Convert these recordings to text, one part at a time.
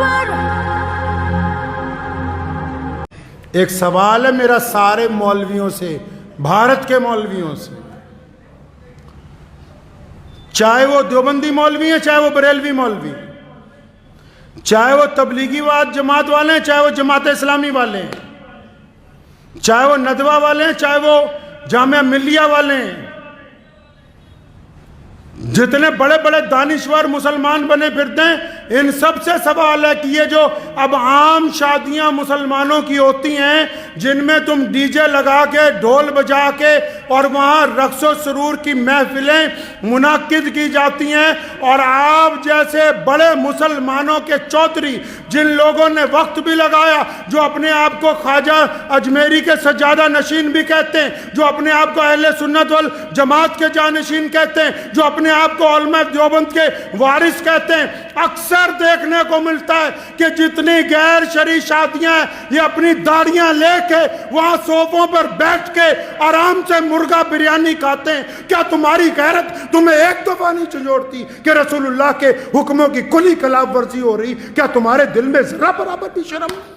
اکبر۔ ایک سوال ہے میرا سارے مولویوں سے، بھارت کے مولویوں سے، چاہے وہ دیوبندی مولوی ہیں، چاہے وہ بریلوی مولوی، چاہے وہ تبلیغی جماعت والے ہیں، چاہے وہ جماعت اسلامی والے ہیں، چاہے وہ ندوہ والے ہیں، چاہے وہ جامعہ ملیہ والے ہیں، جتنے بڑے بڑے دانشور مسلمان بنے پھرتے ہیں، ان سب سے سوال ہے کہ یہ جو اب عام شادیاں مسلمانوں کی ہوتی ہیں جن میں تم ڈی جے لگا کے ڈھول بجا کے اور وہاں رقص و سرور کی محفلیں منعقد کی جاتی ہیں، اور آپ جیسے بڑے مسلمانوں کے چودھری جن لوگوں نے وقت بھی لگایا، جو اپنے آپ کو خواجہ اجمیری کے سجادہ نشین بھی کہتے ہیں، جو اپنے آپ کو اہل سنت والجماعت کے جانشین کہتے ہیں، جو اپنے آپ کو علماء دیوبند کے وارث کہتے ہیں، اکثر دیکھنے کو ملتا ہے کہ جتنی غیر شرعی شادیاں ہیں یہ اپنی داڑیاں لے کے وہاں صوفوں پر بیٹھ کے آرام سے مرغا بریانی کھاتے ہیں۔ کیا تمہاری غیرت تمہیں ایک دفعہ نہیں چنجوڑتی کہ رسول اللہ کے حکموں کی کلی خلاف ورزی ہو رہی؟ کیا تمہارے دل میں ذرہ برابر بھی شرم نہیں،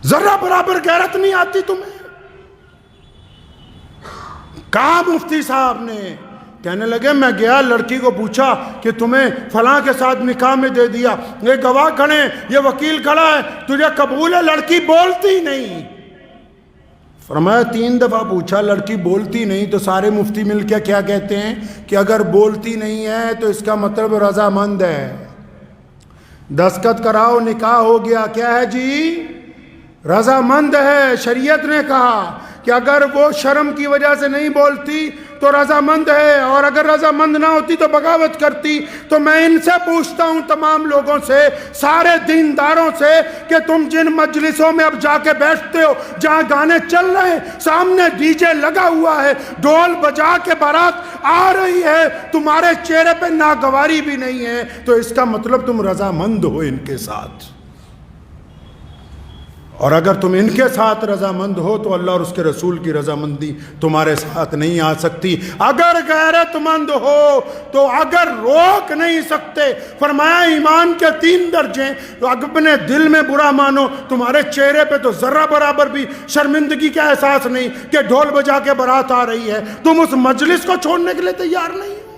ذرہ برابر غیرت نہیں آتی تمہیں؟ کہا مفتی صاحب نے، کہنے لگے میں گیا لڑکی کو پوچھا کہ تمہیں فلاں کے ساتھ نکاح میں دے دیا، یہ گواہ کھڑے ہیں، یہ وکیل کھڑا ہے، تجھے قبول ہے؟ لڑکی بولتی نہیں۔ فرمایا 3 دفعہ پوچھا، لڑکی بولتی نہیں، تو سارے مفتی مل کے کیا کہتے ہیں کہ اگر بولتی نہیں ہے تو اس کا مطلب رضامند ہے، دستخط کراؤ نکاح ہو گیا۔ کیا ہے جی؟ رضامند ہے۔ شریعت نے کہا کہ اگر وہ شرم کی وجہ سے نہیں بولتی تو رضامند ہے، اور اگر رضامند نہ ہوتی تو بغاوت کرتی۔ تو میں ان سے پوچھتا ہوں، تمام لوگوں سے، سارے دینداروں سے، کہ تم جن مجلسوں میں اب جا کے بیٹھتے ہو جہاں گانے چل رہے ہیں، سامنے ڈی جے لگا ہوا ہے، ڈھول بجا کے بارات آ رہی ہے، تمہارے چہرے پہ ناگواری بھی نہیں ہے، تو اس کا مطلب تم رضامند ہو ان کے ساتھ۔ اور اگر تم ان کے ساتھ رضامند ہو تو اللہ اور اس کے رسول کی رضامندی تمہارے ساتھ نہیں آ سکتی۔ اگر غیرت مند ہو تو اگر روک نہیں سکتے، فرمایا ایمان کے 3 درجے، تو اپنے دل میں برا مانو، تمہارے چہرے پہ تو ذرہ برابر بھی شرمندگی کا احساس نہیں کہ ڈھول بجا کے بارات آ رہی ہے، تم اس مجلس کو چھوڑنے کے لیے تیار نہیں ہو۔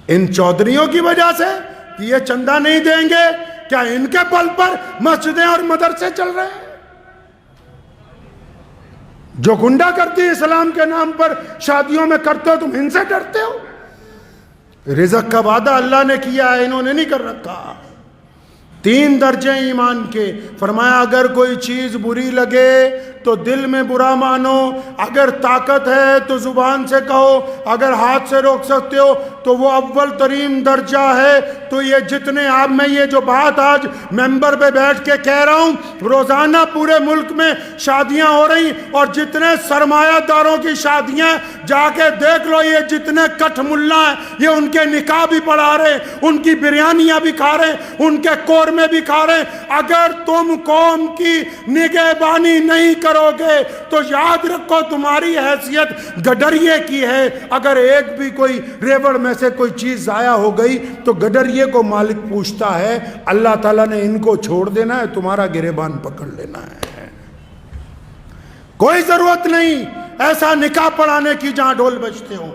ان چودھریوں کی وجہ سے کہ یہ چندہ نہیں دیں گے، کیا ان کے بل پر مسجدیں اور مدرسے چل رہے ہیں؟ جو گنڈا کرتی اسلام کے نام پر شادیوں میں کرتے ہو، تم ان سے ڈرتے ہو؟ رزق کا وعدہ اللہ نے کیا ہے، انہوں نے نہیں کر رکھا۔ 3 درجے ایمان کے، فرمایا اگر کوئی چیز بری لگے تو دل میں برا مانو، اگر طاقت ہے تو زبان سے کہو، اگر ہاتھ سے روک سکتے ہو تو وہ اول ترین درجہ ہے۔ تو یہ جتنے آپ میں یہ جو بات آج ممبر پہ بیٹھ کے کہہ رہا ہوں، روزانہ پورے ملک میں شادیاں ہو رہی، اور جتنے سرمایہ داروں کی شادیاں جا کے دیکھ لو، یہ جتنے کٹھ ملا ہیں یہ ان کے نکاح بھی پڑھا رہے ہیں، ان کی بریانیاں بھی کھا رہے ہیں، ان کے قورمے بھی کھا رہے ہیں۔ اگر تم قوم کی نگہبانی نہیں کرو گے تو یاد رکھو تمہاری حیثیت گڈریے کی ہے۔ اگر ایک بھی کوئی ریوڑ میں سے کوئی چیز ضائع ہو گئی تو گڈریے کو مالک پوچھتا ہے، اللہ تعالیٰ نے ان کو چھوڑ دینا ہے، تمہارا گریبان پکڑ لینا ہے۔ کوئی ضرورت نہیں ایسا نکاح پڑھانے کی جہاں ڈھول بجتے ہو،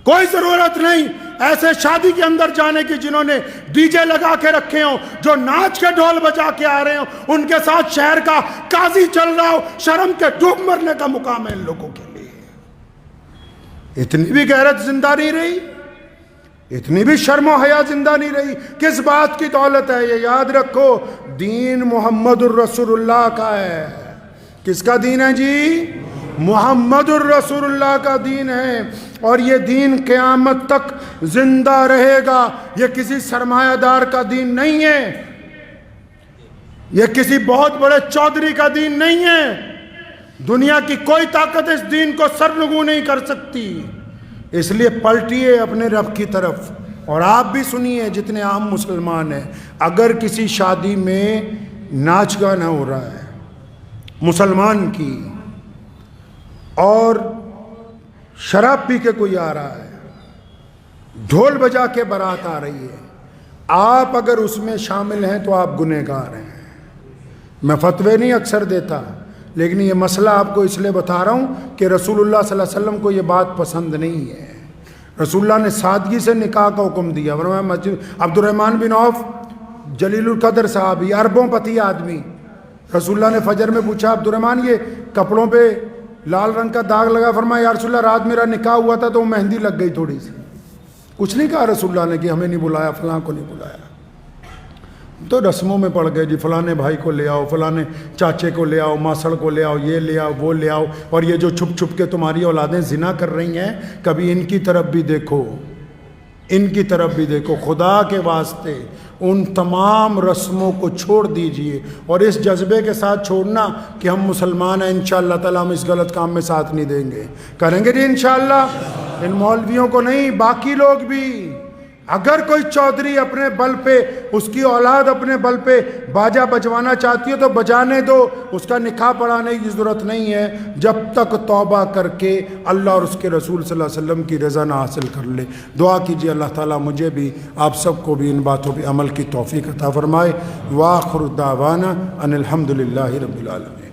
کوئی ضرورت نہیں ایسے شادی کے اندر جانے کی جنہوں نے ڈی جے لگا کے رکھے ہوں، جو ناچ کے ڈھول بجا کے آ رہے ہوں، ان کے ساتھ شہر کا قاضی چل رہا ہو۔ شرم کے ڈوب مرنے کا مقام ہے ان لوگوں کے لیے۔ اتنی بھی غیرت زندہ نہیں رہی، اتنی بھی شرم و حیا زندہ نہیں رہی۔ کس بات کی دولت ہے؟ یہ یاد رکھو، دین محمد الرسول اللہ کا ہے۔ کس کا دین ہے جی؟ محمد الرسول اللہ کا دین ہے، اور یہ دین قیامت تک زندہ رہے گا۔ یہ کسی سرمایہ دار کا دین نہیں ہے، یہ کسی بہت بڑے چودھری کا دین نہیں ہے۔ دنیا کی کوئی طاقت اس دین کو سرنگو نہیں کر سکتی۔ اس لیے پلٹیے اپنے رب کی طرف، اور آپ بھی سنیے جتنے عام مسلمان ہیں، اگر کسی شادی میں ناچ گانا ہو رہا ہے مسلمان کی، اور شراب پی کے کوئی آ رہا ہے، ڈھول بجا کے بارات آ رہی ہے، آپ اگر اس میں شامل ہیں تو آپ گنہگار ہیں. میں فتوے نہیں اکثر دیتا، لیکن یہ مسئلہ آپ کو اس لیے بتا رہا ہوں کہ رسول اللہ صلی اللہ علیہ وسلم کو یہ بات پسند نہیں ہے. رسول اللہ نے سادگی سے نکاح کا حکم دیا. ورنہ مسجد عبد الرحمن بن عوف جلیل القدر صحابی، اربوں پتی آدمی، رسول اللہ نے فجر میں پوچھا عبد الرحمن یہ کپڑوں پہ لال رنگ کا داغ لگا، فرمایا یا رسول اللہ رات میرا نکاح ہوا تھا تو مہندی لگ گئی تھوڑی سی. کچھ نہیں کہا رسول اللہ نے کہ ہمیں نہیں بلایا، فلاں کو نہیں بلایا. تو رسموں میں پڑ گئے جی فلانے بھائی کو لے آؤ، فلانے چاچے کو لے آؤ، ماسڑ کو لے آؤ، یہ لے آؤ، وہ لے آؤ. اور یہ جو چھپ چھپ کے تمہاری اولادیں زنا کر رہی ہیں، کبھی ان کی طرف بھی دیکھو، ان کی طرف بھی دیکھو. خدا کے واسطے ان تمام رسموں کو چھوڑ دیجئے، اور اس جذبے کے ساتھ چھوڑنا کہ ہم مسلمان ہیں، انشاءاللہ تعالیٰ ہم اس غلط کام میں ساتھ نہیں دیں گے. کریں گے جی انشاءاللہ. ان مولویوں کو نہیں، باقی لوگ بھی. اگر کوئی چودھری اپنے بل پہ، اس کی اولاد اپنے بل پہ باجا بجوانا چاہتی ہے تو بجانے دو، اس کا نکاح پڑھانے کی ضرورت نہیں ہے جب تک توبہ کر کے اللہ اور اس کے رسول صلی اللہ علیہ وسلم کی رضا نہ حاصل کر لے. دعا کیجیے اللہ تعالیٰ مجھے بھی آپ سب کو بھی ان باتوں پہ عمل کی توفیق عطا فرمائے. وآخر دعوانا ان الحمد للہ رب العالمین.